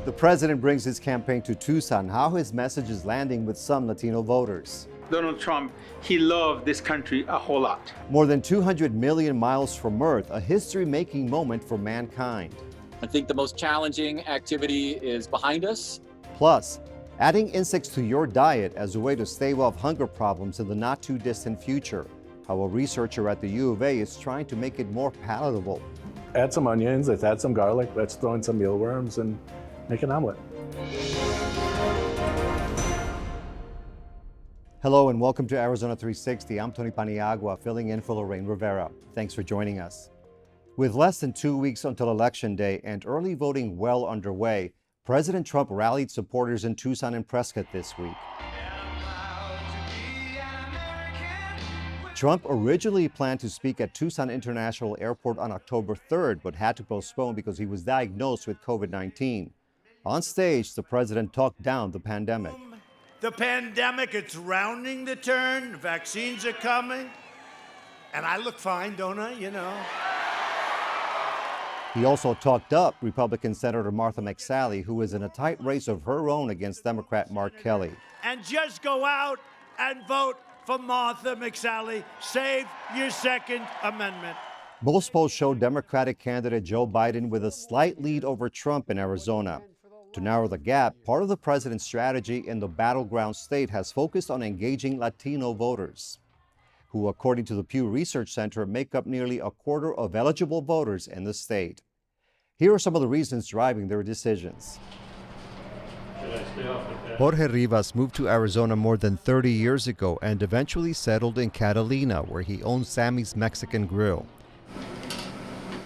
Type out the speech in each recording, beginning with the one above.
The president brings his campaign to Tucson. How his message is landing with some Latino voters. Donald Trump, he loved this country a whole lot. More than 200 million miles from Earth, a history-making moment for mankind. I think the most challenging activity is behind us. Plus, adding insects to your diet as a way to stave off hunger problems in the not-too-distant future. How a researcher at the U of A is trying to make it more palatable. Add some onions, let's add some garlic, let's throw in some mealworms and make an omelet. Hello and welcome to Arizona 360. I'm Tony Paniagua, filling in for Lorraine Rivera. Thanks for joining us. With less than 2 weeks until Election Day and early voting well underway, President Trump rallied supporters in Tucson and Prescott this week. Trump originally planned to speak at Tucson International Airport on October 3rd, but had to postpone because he was diagnosed with COVID-19. On stage, the president talked down the pandemic. The pandemic, it's rounding the turn. Vaccines are coming. And I look fine, don't I? You know. He also talked up Republican Senator Martha McSally, who is in a tight race of her own against Democrat Mark Kelly. And just go out and vote for Martha McSally. Save your Second Amendment. Most polls show Democratic candidate Joe Biden with a slight lead over Trump in Arizona. To narrow the gap, part of the president's strategy in the battleground state has focused on engaging Latino voters, who, according to the Pew Research Center, make up nearly a quarter of eligible voters in the state. Here are some of the reasons driving their decisions. Jorge Rivas moved to Arizona more than 30 years ago and eventually settled in Catalina, where he owns Sammy's Mexican Grill.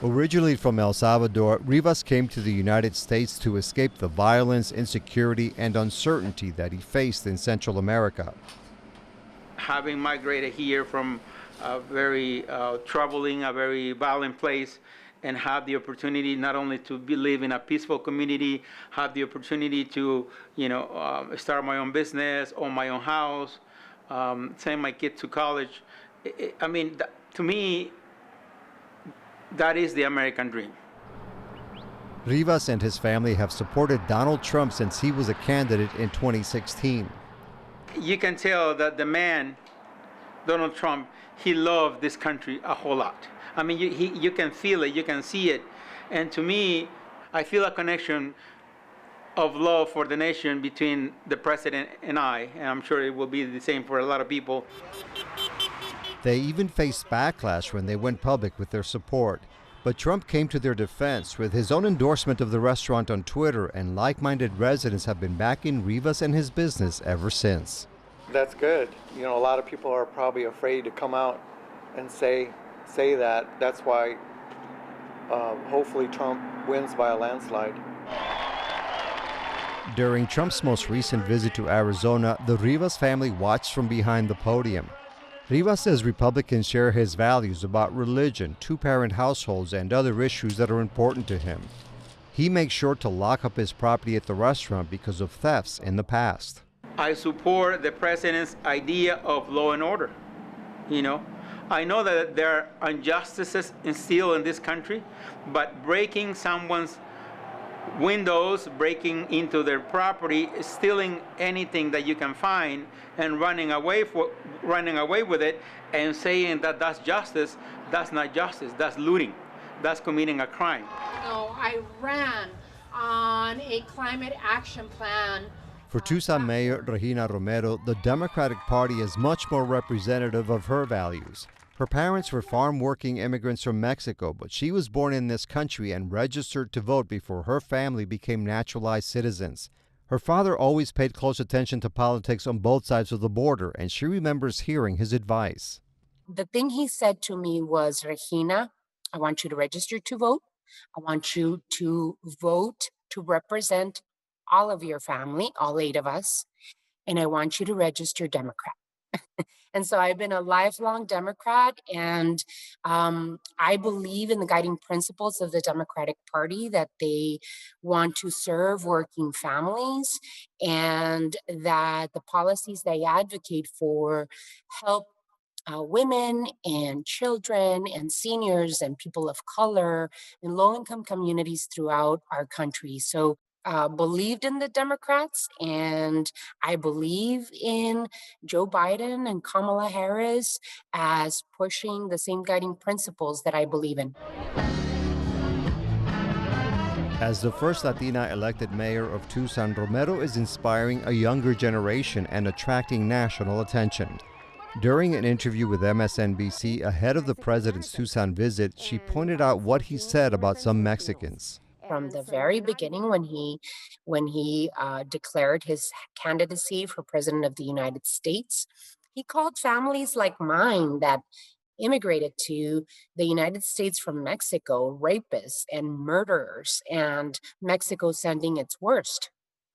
Originally from El Salvador, Rivas came to the United States to escape the violence, insecurity, and uncertainty that he faced in Central America. Having migrated here from a very troubling, a very violent place, and have the opportunity not only to live in a peaceful community, have the opportunity to, start my own business, own my own house, send my kid to college. To me, that is the American dream. Rivas and his family have supported Donald Trump since he was a candidate in 2016. You can tell that the man, Donald Trump, he loved this country a whole lot. You can feel it, you can see it. And to me, I feel a connection of love for the nation between the president and I, and I'm sure it will be the same for a lot of people. They even faced backlash when they went public with their support. But Trump came to their defense with his own endorsement of the restaurant on Twitter, and like-minded residents have been backing Rivas and his business ever since. That's good. A lot of people are probably afraid to come out and say that. That's why hopefully Trump wins by a landslide. During Trump's most recent visit to Arizona, the Rivas family watched from behind the podium. Rivas says Republicans share his values about religion, two-parent households, and other issues that are important to him. He makes sure to lock up his property at the restaurant because of thefts in the past. I support the president's idea of law and order. I know that there are injustices still in this country, but breaking someone's windows, breaking into their property, stealing anything that you can find, and running away with it, and saying that that's justice, that's not justice. That's looting. That's committing a crime. I ran on a climate action plan. For Tucson Mayor Regina Romero, the Democratic Party is much more representative of her values. Her parents were farm-working immigrants from Mexico, but she was born in this country and registered to vote before her family became naturalized citizens. Her father always paid close attention to politics on both sides of the border, and she remembers hearing his advice. The thing he said to me was, Regina, I want you to register to vote. I want you to vote to represent all of your family, all 8 of us, and I want you to register Democrat. And so I've been a lifelong Democrat, and I believe in the guiding principles of the Democratic Party, that they want to serve working families and that the policies they advocate for help women and children and seniors and people of color and low-income communities throughout our country. So believed in the Democrats, and I believe in Joe Biden and Kamala Harris as pushing the same guiding principles that I believe in. As the first Latina elected mayor of Tucson, Romero is inspiring a younger generation and attracting national attention. During an interview with MSNBC ahead of the president's Tucson visit, she pointed out what he said about some Mexicans. From the very beginning, when he declared his candidacy for president of the United States, he called families like mine that immigrated to the United States from Mexico rapists and murderers, and Mexico sending its worst.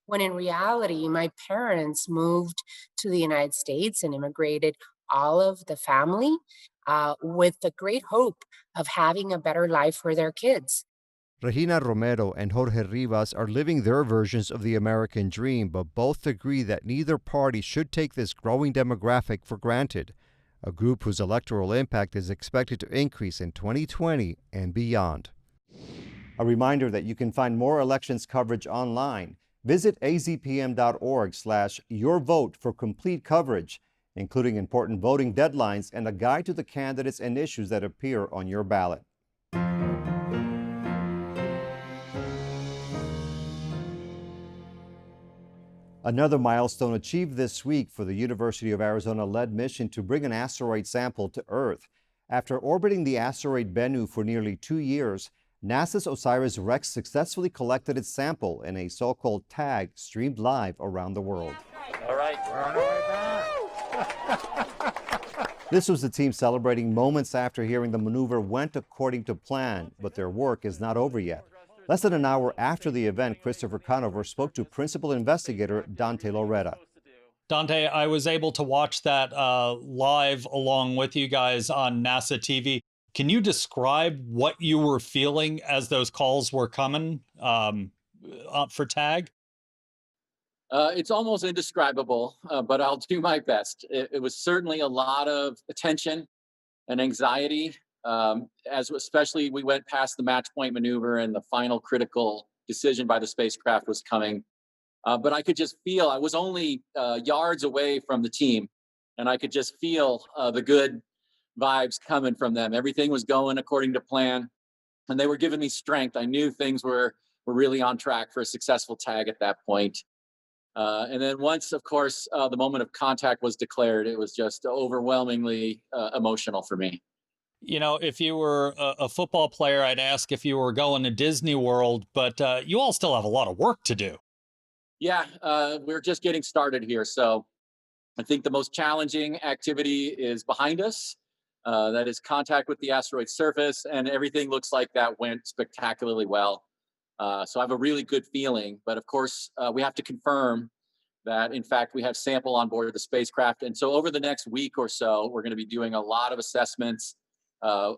When in reality, my parents moved to the United States and immigrated all of the family with the great hope of having a better life for their kids. Regina Romero and Jorge Rivas are living their versions of the American dream, but both agree that neither party should take this growing demographic for granted, a group whose electoral impact is expected to increase in 2020 and beyond. A reminder that you can find more elections coverage online. Visit azpm.org/yourvote for complete coverage, including important voting deadlines and a guide to the candidates and issues that appear on your ballot. Another milestone achieved this week for the University of Arizona-led mission to bring an asteroid sample to Earth. After orbiting the asteroid Bennu for nearly 2 years, NASA's Osiris REx successfully collected its sample in a so-called TAG streamed live around the world. All right. This was the team celebrating moments after hearing the maneuver went according to plan, but their work is not over yet. Less than an hour after the event, Christopher Conover spoke to principal investigator Dante Loretta. Dante, I was able to watch that live along with you guys on NASA TV. Can you describe what you were feeling as those calls were coming for TAG? It's almost indescribable, but I'll do my best. It was certainly a lot of attention and anxiety, as especially we went past the match point maneuver and the final critical decision by the spacecraft was coming. But I could just feel, I was only yards away from the team, and I could just feel the good vibes coming from them. Everything was going according to plan, and they were giving me strength. I knew things were really on track for a successful TAG at that point. And then once, of course, the moment of contact was declared, it was just overwhelmingly emotional for me. You know, if you were a football player, I'd ask if you were going to Disney World, but you all still have a lot of work to do. Yeah, we're just getting started here. So I think the most challenging activity is behind us. That is contact with the asteroid surface, and everything looks like that went spectacularly well. So I have a really good feeling, but of course, we have to confirm that, in fact, we have sample on board the spacecraft. And so over the next week or so, we're going to be doing a lot of assessments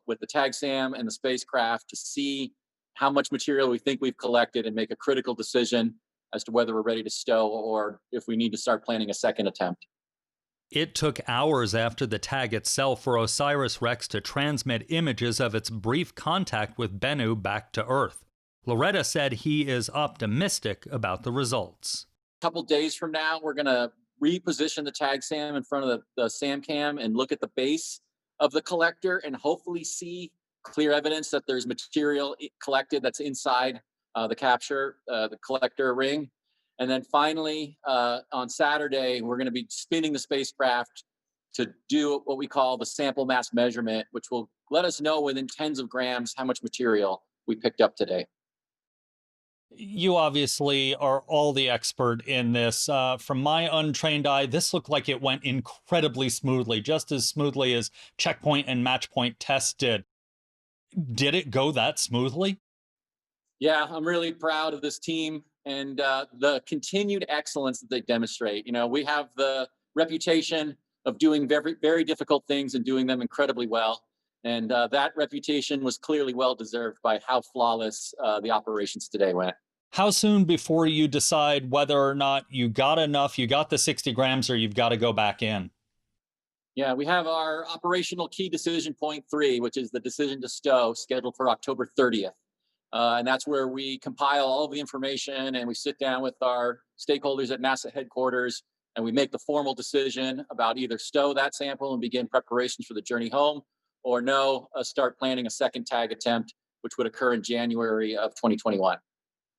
with the TAG SAM and the spacecraft to see how much material we think we've collected and make a critical decision as to whether we're ready to stow or if we need to start planning a second attempt. It took hours after the TAG itself for Osiris REx to transmit images of its brief contact with Bennu back to Earth. Loretta said he is optimistic about the results. A couple days from now, we're going to reposition the TAG SAM in front of the SAM cam and look at the base of the collector and hopefully see clear evidence that there's material collected that's inside the capture, the collector ring. And then finally, on Saturday, we're going to be spinning the spacecraft to do what we call the sample mass measurement, which will let us know within tens of grams how much material we picked up today. You obviously are all the expert in this. From my untrained eye, this looked like it went incredibly smoothly, just as smoothly as checkpoint and match point tests did. Did it go that smoothly? Yeah, I'm really proud of this team and the continued excellence that they demonstrate. You know, we have the reputation of doing very, very difficult things and doing them incredibly well. And that reputation was clearly well-deserved by how flawless the operations today went. How soon before you decide whether or not you got enough, you got the 60 grams, or you've got to go back in? Yeah, we have our operational key decision point 3, which is the decision to stow, scheduled for October 30th. And that's where we compile all of the information and we sit down with our stakeholders at NASA headquarters and we make the formal decision about either stow that sample and begin preparations for the journey home, or no, start planning a second tag attempt, which would occur in January of 2021.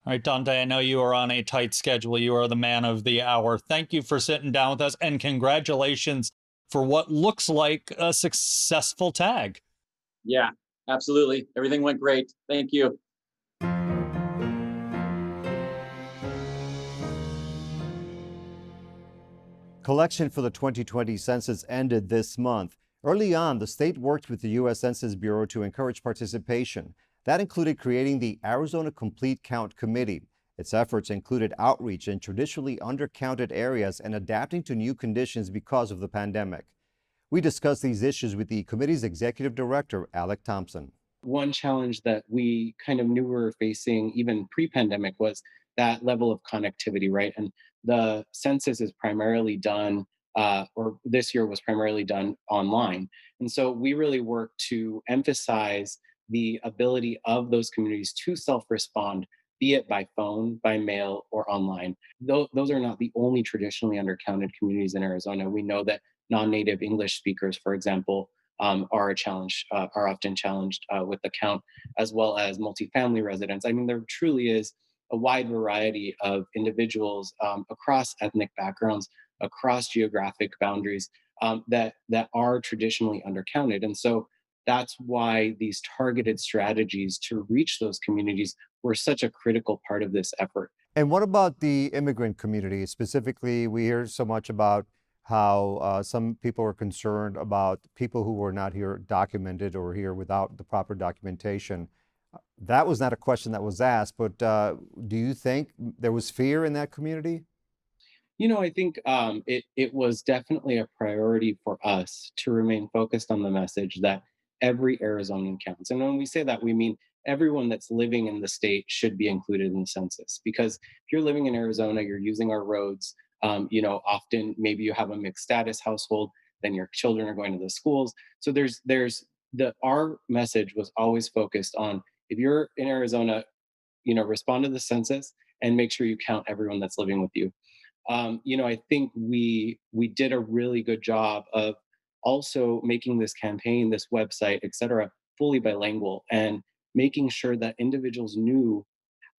All right, Dante, I know you are on a tight schedule. You are the man of the hour. Thank you for sitting down with us, and congratulations for what looks like a successful tag. Yeah, absolutely. Everything went great. Thank you. Collection for the 2020 census ended this month. Early on, the state worked with the U.S. Census Bureau to encourage participation. That included creating the Arizona Complete Count Committee. Its efforts included outreach in traditionally undercounted areas and adapting to new conditions because of the pandemic. We discussed these issues with the committee's executive director, Alec Thompson. One challenge that we kind of knew we were facing even pre-pandemic was that level of connectivity, right? And the census is primarily done, or this year was primarily done online. And so we really worked to emphasize the ability of those communities to self-respond, be it by phone, by mail, or online. Those are not the only traditionally undercounted communities in Arizona. We know that non-native English speakers, for example, are a challenge, are often challenged with the count, as well as multifamily residents. I mean, there truly is a wide variety of individuals across ethnic backgrounds, across geographic boundaries that are traditionally undercounted. And so that's why these targeted strategies to reach those communities were such a critical part of this effort. And what about the immigrant community? Specifically, we hear so much about how some people are concerned about people who were not here documented or here without the proper documentation. That was not a question that was asked, but do you think there was fear in that community? You know, I think it was definitely a priority for us to remain focused on the message that every Arizonan counts. And when we say that, we mean everyone that's living in the state should be included in the census. Because if you're living in Arizona, you're using our roads. Often maybe you have a mixed status household, then your children are going to the schools. So our message was always focused on, if you're in Arizona, respond to the census and make sure you count everyone that's living with you. I think we did a really good job of also making this campaign, this website, et cetera, fully bilingual, and making sure that individuals knew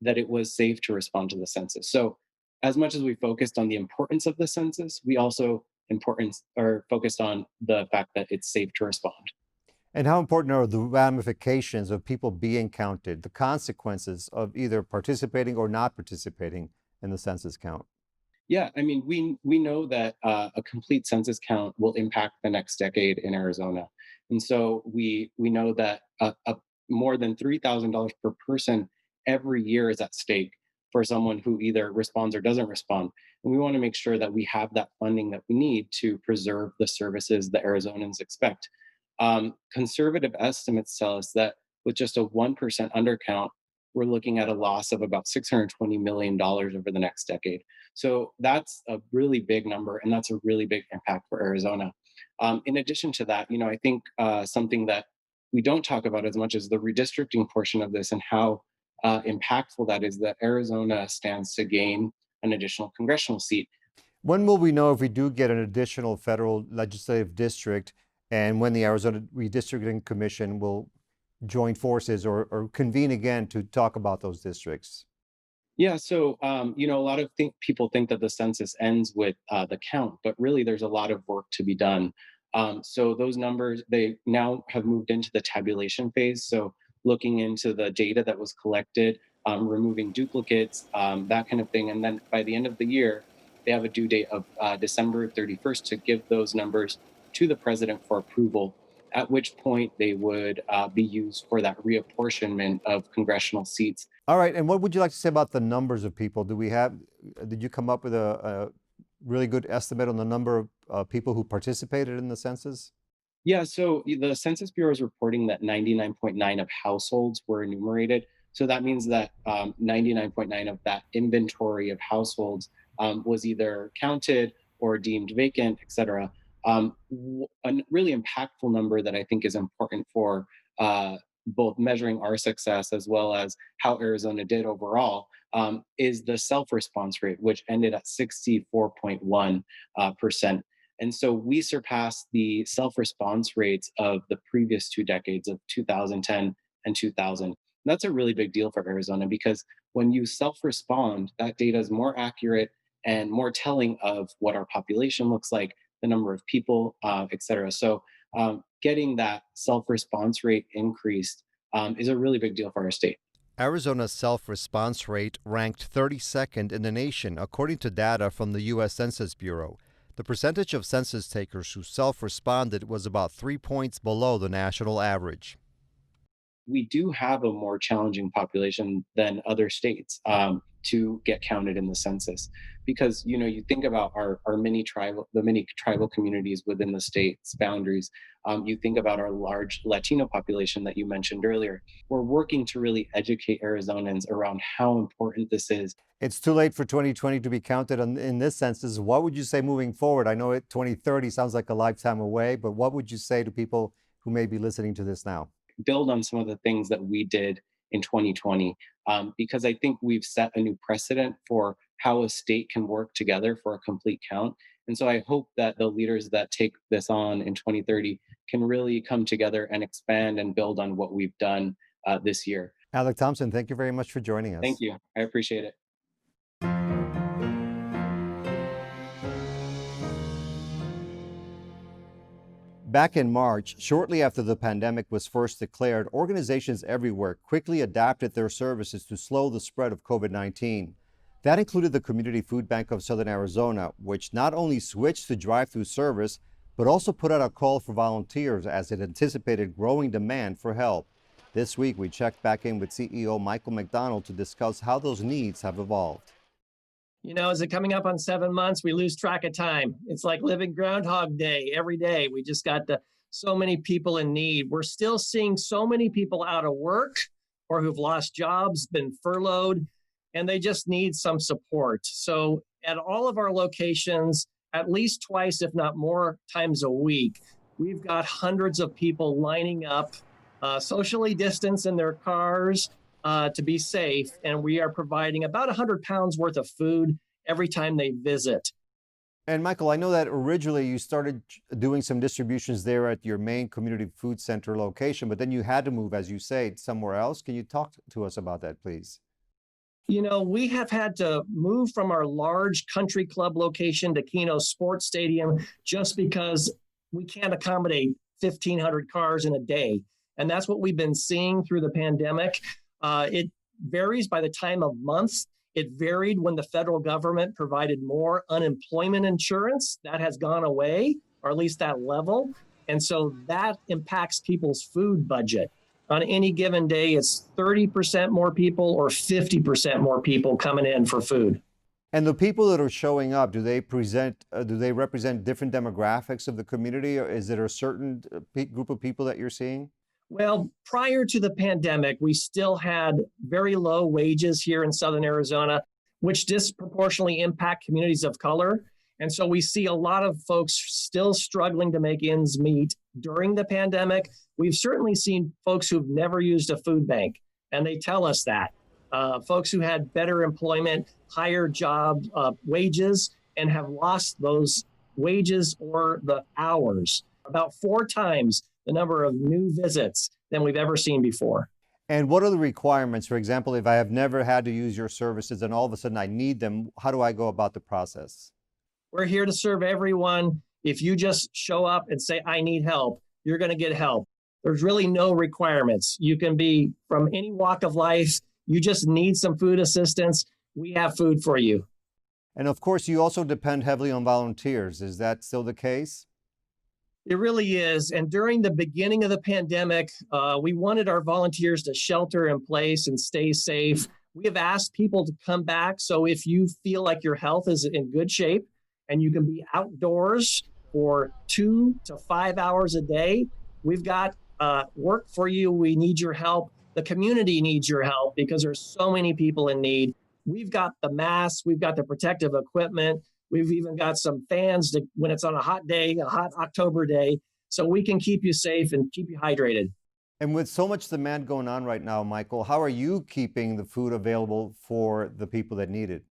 that it was safe to respond to the census. So as much as we focused on the importance of the census, we also focused on the fact that it's safe to respond. And how important are the ramifications of people being counted, the consequences of either participating or not participating in the census count? Yeah, I mean, we know that a complete census count will impact the next decade in Arizona, and so we know that more than $3,000 per person every year is at stake for someone who either responds or doesn't respond. And we want to make sure that we have that funding that we need to preserve the services that Arizonans expect. Conservative estimates tell us that with just a 1% undercount, we're looking at a loss of about $620 million over the next decade. So that's a really big number, and that's a really big impact for Arizona. In addition to that, I think something that we don't talk about as much as the redistricting portion of this and how impactful that is, that Arizona stands to gain an additional congressional seat. When will we know if we do get an additional federal legislative district, and when the Arizona Redistricting Commission will join forces or convene again to talk about those districts? Yeah, so a lot of people think that the census ends with the count, but really there's a lot of work to be done. So those numbers, they now have moved into the tabulation phase. So looking into the data that was collected, removing duplicates, that kind of thing. And then by the end of the year, they have a due date of December 31st to give those numbers to the president for approval, at which point they would be used for that reapportionment of congressional seats. All right, and what would you like to say about the numbers of people? Did you come up with a really good estimate on the number of people who participated in the census? Yeah, so the Census Bureau is reporting that 99.9 of households were enumerated. So that means that 99.9 of that inventory of households was either counted or deemed vacant, et cetera. A really impactful number that I think is important for both measuring our success as well as how Arizona did overall, is the self-response rate, which ended at 64.1%. And so we surpassed the self-response rates of the previous 2 decades of 2010 and 2000. That's a really big deal for Arizona because when you self-respond, that data is more accurate and more telling of what our population looks like, the number of people, et cetera. So getting that self-response rate increased is a really big deal for our state. Arizona's self-response rate ranked 32nd in the nation, according to data from the U.S. Census Bureau. The percentage of census takers who self-responded was about 3 points below the national average. We do have a more challenging population than other states to get counted in the census, because you think about the many tribal communities within the state's boundaries. You think about our large Latino population that you mentioned earlier. We're working to really educate Arizonans around how important this is. It's too late for 2020 to be counted in this census. What would you say moving forward? I know 2030 sounds like a lifetime away, but what would you say to people who may be listening to this now? Build on some of the things that we did in 2020, because I think we've set a new precedent for how a state can work together for a complete count. And so I hope that the leaders that take this on in 2030 can really come together and expand and build on what we've done this year. Alec Thompson, thank you very much for joining us. Thank you. I appreciate it. Back in March, shortly after the pandemic was first declared, organizations everywhere quickly adapted their services to slow the spread of COVID-19. That included the Community Food Bank of Southern Arizona, which not only switched to drive-through service, but also put out a call for volunteers as it anticipated growing demand for help. This week, we checked back in with CEO Michael McDonald to discuss how those needs have evolved. As it coming up on 7 months, we lose track of time. It's like living Groundhog Day every day. We just got so many people in need. We're still seeing so many people out of work or who've lost jobs, been furloughed, and they just need some support. So at all of our locations, at least twice, if not more times a week, we've got hundreds of people lining up, socially distanced in their cars, to be safe, and we are providing about 100 pounds worth of food every time they visit. And Michael, I know that originally you started doing some distributions there at your main community food center location, but then you had to move, as you say, somewhere else. Can you talk to us about that, please? We have had to move from our large country club location to Keno Sports Stadium just because we can't accommodate 1,500 cars in a day. And that's what we've been seeing through the pandemic. It varies by the time of month. It varied when the federal government provided more unemployment insurance. That has gone away, or at least that level. And so that impacts people's food budget. On any given day, it's 30% more people or 50% more people coming in for food. And the people that are showing up, do they represent different demographics of the community, or is it a certain group of people that you're seeing? Well, prior to the pandemic, we still had very low wages here in Southern Arizona, which disproportionately impact communities of color. And so we see a lot of folks still struggling to make ends meet during the pandemic. We've certainly seen folks who've never used a food bank, and they tell us that. Folks who had better employment, higher job wages, and have lost those wages or the hours. About 4 times the number of new visits than we've ever seen before. And what are the requirements? For example, if I have never had to use your services and all of a sudden I need them, how do I go about the process? We're here to serve everyone. If you just show up and say, I need help, you're going to get help. There's really no requirements. You can be from any walk of life. You just need some food assistance. We have food for you. And of course, you also depend heavily on volunteers. Is that still the case? It really is. And during the beginning of the pandemic, we wanted our volunteers to shelter in place and stay safe. We have asked people to come back. So if you feel like your health is in good shape and you can be outdoors for 2 to 5 hours a day, we've got work for you. We need your help. The community needs your help because there's so many people in need. We've got the masks. We've got the protective equipment. We've even got some fans when it's on a hot day, a hot October day, so we can keep you safe and keep you hydrated. And with so much demand going on right now, Michael, how are you keeping the food available for the people that need it?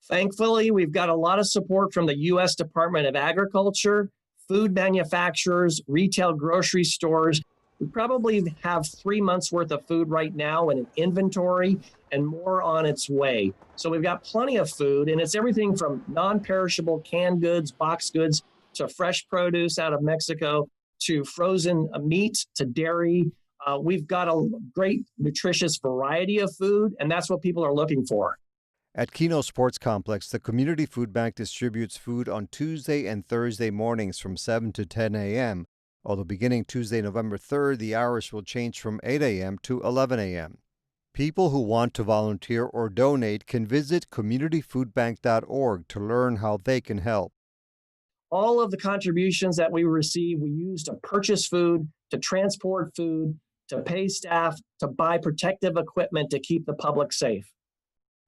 Thankfully, we've got a lot of support from the U.S. Department of Agriculture, food manufacturers, retail grocery stores. We probably have 3 months worth of food right now in an inventory and more on its way. So we've got plenty of food, and it's everything from non-perishable canned goods, box goods, to fresh produce out of Mexico, to frozen meat, to dairy. We've got a great nutritious variety of food, and that's what people are looking for. At Keno Sports Complex, the Community Food Bank distributes food on Tuesday and Thursday mornings from 7 to 10 a.m., although beginning Tuesday, November 3rd, the hours will change from 8 a.m. to 11 a.m. People who want to volunteer or donate can visit communityfoodbank.org to learn how they can help. All of the contributions that we receive, we use to purchase food, to transport food, to pay staff, to buy protective equipment to keep the public safe.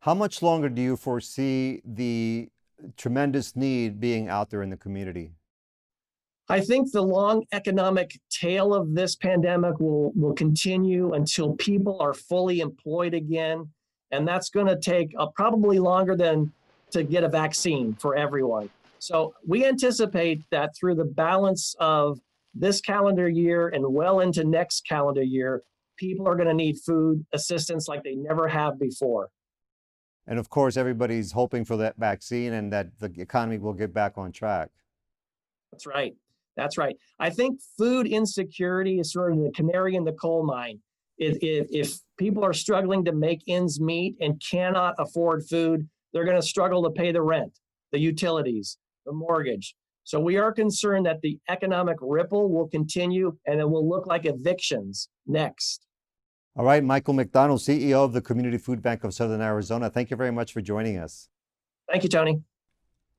How much longer do you foresee the tremendous need being out there in the community? I think the long economic tail of this pandemic will continue until people are fully employed again. And that's going to take probably longer than to get a vaccine for everyone. So we anticipate that through the balance of this calendar year and well into next calendar year, people are going to need food assistance like they never have before. And of course, everybody's hoping for that vaccine and that the economy will get back on track. That's right. That's right. I think food insecurity is sort of the canary in the coal mine. If people are struggling to make ends meet and cannot afford food, they're going to struggle to pay the rent, the utilities, the mortgage. So we are concerned that the economic ripple will continue and it will look like evictions next. All right, Michael McDonald, CEO of the Community Food Bank of Southern Arizona. Thank you very much for joining us. Thank you, Tony.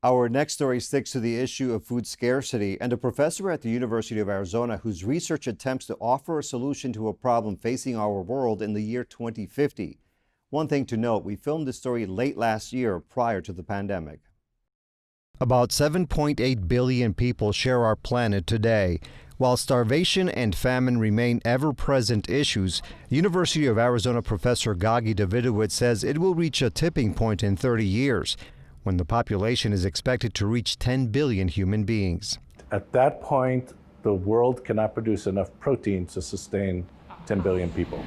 Our next story sticks to the issue of food scarcity, and a professor at the University of Arizona whose research attempts to offer a solution to a problem facing our world in the year 2050. One thing to note, we filmed this story late last year prior to the pandemic. About 7.8 billion people share our planet today. While starvation and famine remain ever-present issues, University of Arizona professor Gagi Davidowitz says it will reach a tipping point in 30 years, when the population is expected to reach 10 billion human beings. At that point, the world cannot produce enough protein to sustain 10 billion people.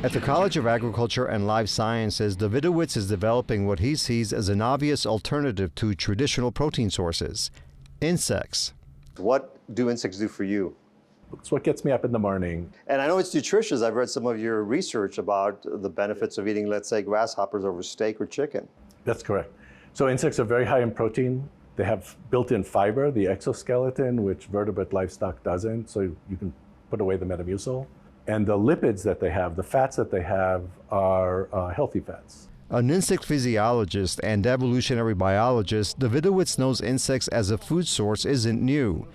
At the College of Agriculture and Life Sciences, Davidowitz is developing what he sees as an obvious alternative to traditional protein sources: insects. What do insects do for you? It's what gets me up in the morning. And I know it's nutritious. I've read some of your research about the benefits of eating, let's say, grasshoppers over steak or chicken. That's correct. So insects are very high in protein. They have built-in fiber, the exoskeleton, which vertebrate livestock doesn't, so you can put away the Metamucil. And the lipids that they have, the fats that they have, are healthy fats. An insect physiologist and evolutionary biologist, Davidowitz knows insects as a food source isn't new.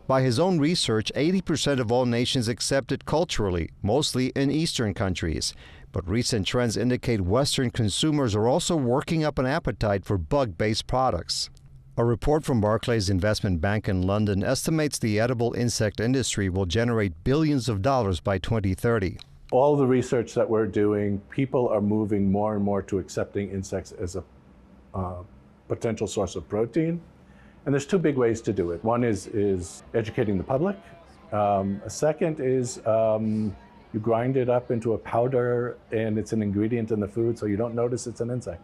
By his own research, 80% of all nations accept it culturally, mostly in Eastern countries. But recent trends indicate Western consumers are also working up an appetite for bug-based products. A report from Barclays Investment Bank in London estimates the edible insect industry will generate billions of dollars by 2030. All the research that we're doing, people are moving more and more to accepting insects as a potential source of protein. And there's two big ways to do it. One is educating the public. A second is you grind it up into a powder and it's an ingredient in the food so you don't notice it's an insect.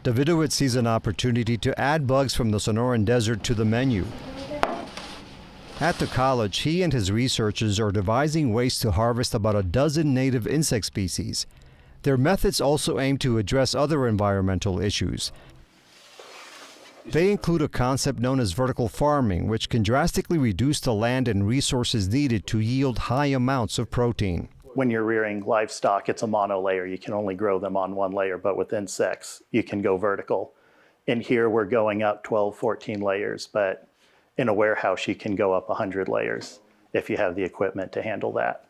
Davidowitz sees an opportunity to add bugs from the Sonoran Desert to the menu. At the college, he and his researchers are devising ways to harvest about a dozen native insect species. Their methods also aim to address other environmental issues. They include a concept known as vertical farming, which can drastically reduce the land and resources needed to yield high amounts of protein. When you're rearing livestock, it's a monolayer. You can only grow them on one layer, but with insects, you can go vertical. In here, we're going up 12, 14 layers, but in a warehouse, you can go up 100 layers if you have the equipment to handle that.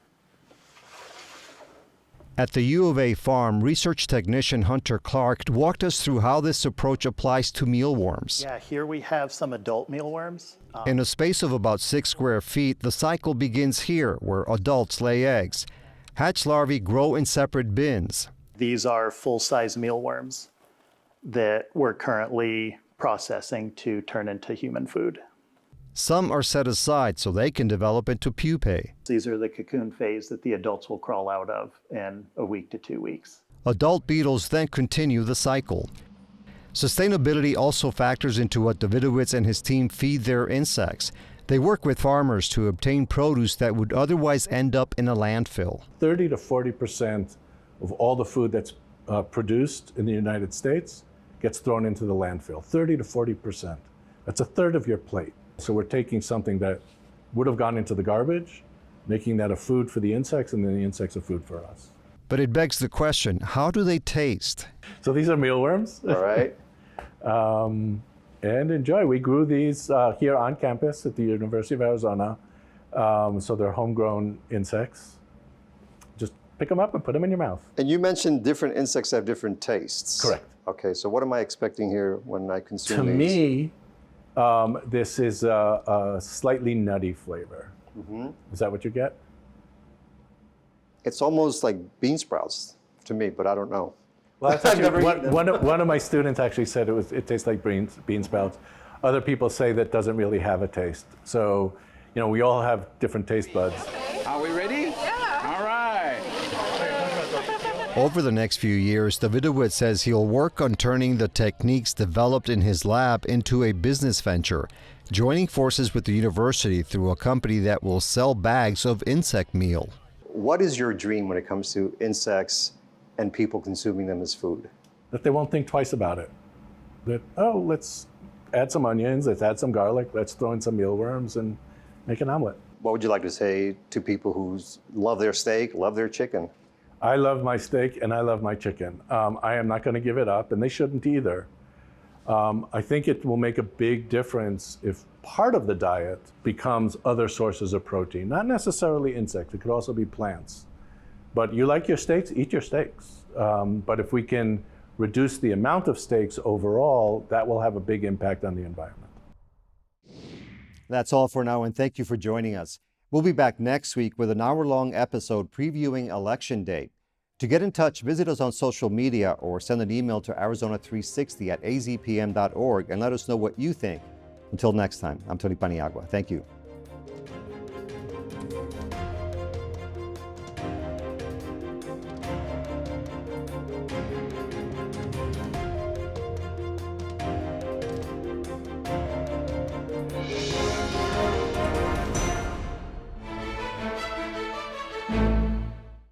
At the U of A farm, research technician Hunter Clark walked us through how this approach applies to mealworms. Yeah, here we have some adult mealworms. In a space of about 6 square feet, the cycle begins here, where adults lay eggs. Hatch larvae grow in separate bins. These are full-size mealworms that we're currently processing to turn into human food. Some are set aside so they can develop into pupae. These are the cocoon phase that the adults will crawl out of in a week to 2 weeks. Adult beetles then continue the cycle. Sustainability also factors into what Davidowitz and his team feed their insects. They work with farmers to obtain produce that would otherwise end up in a landfill. 30 to 40% of all the food that's produced in the United States gets thrown into the landfill. 30 to 40%. That's a third of your plate. So we're taking something that would have gone into the garbage, making that a food for the insects, and then the insects a food for us. But it begs the question, how do they taste? So these are mealworms. All right. And enjoy. We grew these here on campus at the University of Arizona. So they're homegrown insects. Just pick them up and put them in your mouth. And you mentioned different insects have different tastes. Correct. Okay, so what am I expecting here when I consume To these? me, this is a slightly nutty flavor. Mm-hmm. Is that what you get? It's almost like bean sprouts to me, but I don't know. Well, that's actually, one of my students actually said it tastes like bean sprouts. Other people say that doesn't really have a taste. So, you know, we all have different taste buds. Are we ready? Yeah. All right. Over the next few years, Davidowitz says he'll work on turning the techniques developed in his lab into a business venture, joining forces with the university through a company that will sell bags of insect meal. What is your dream when it comes to insects and people consuming them as food? That they won't think twice about it. That, oh, let's add some onions, let's add some garlic, let's throw in some mealworms and make an omelet. What would you like to say to people who love their steak, love their chicken? I love my steak and I love my chicken. I am not going to give it up, and they shouldn't either. I think it will make a big difference if part of the diet becomes other sources of protein, not necessarily insects. It could also be plants. But you like your steaks, eat your steaks. But if we can reduce the amount of steaks overall, that will have a big impact on the environment. That's all for now, and thank you for joining us. We'll be back next week with an hour-long episode previewing Election Day. To get in touch, visit us on social media or send an email to Arizona360@azpm.org and let us know what you think. Until next time, I'm Tony Paniagua. Thank you.